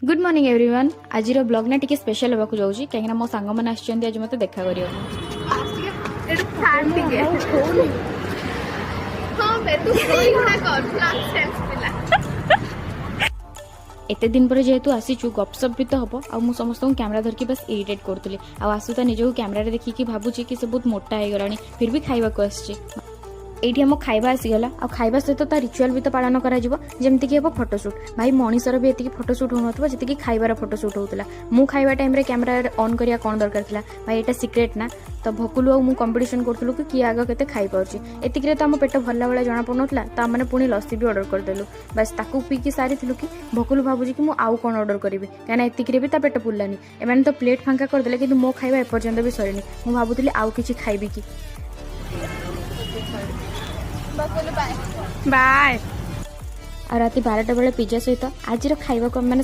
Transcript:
Good morning everyone. आज blog ना टिके स्पेशल होगा जाऊँगी कहीं मो सांग मैंने आज मत देखा कर एते दिन पर जेहेतु आसीचु गपसप भी तो हम आ समस्त कैमरा धरकी बस इरिटेट करूली आसुता निजक कैमरा देखिकी भावुची कि से बहुत मोटा हो गलानी फिर भी खाइबा को आसी एठी हम खाइबा आसीगला आ खाइबा सहित ता रिचुअल भी तो पालन करा जिवो जेमति कि हम फोटोशूट भाई मनीषर भी एति फोटोशूट हो नथबो जति कि खाइबार फोटोशूट होतला मु खाइबा टाइम रे कैमरा ऑन करिया कोन दरकार थिला भाई एटा सीक्रेट ना तो भकुलु आ मु कंपटीशन करथलु कि किए आग केते खाइ पाउची एतिकरे तो हम पेट भरला वाला जाना पड़नथला ता माने पुनी लस्सी भी ऑर्डर कर देलु बस ताकू पी की सारी थिलु कि भकुलु भाबुजी कि मु आउ कोन ऑर्डर करबी काना एतिकरे भी ता पेट पुल्लानी एमाने तो प्लेट फांका कर देले किंतु मो खाइबा ए पर्यंत भी सरीनी मु भाबुथली आउ किछि खाइबी कि बाय आ राति 12टा बेले पिज्जा सहित आज खाइबा को मैंने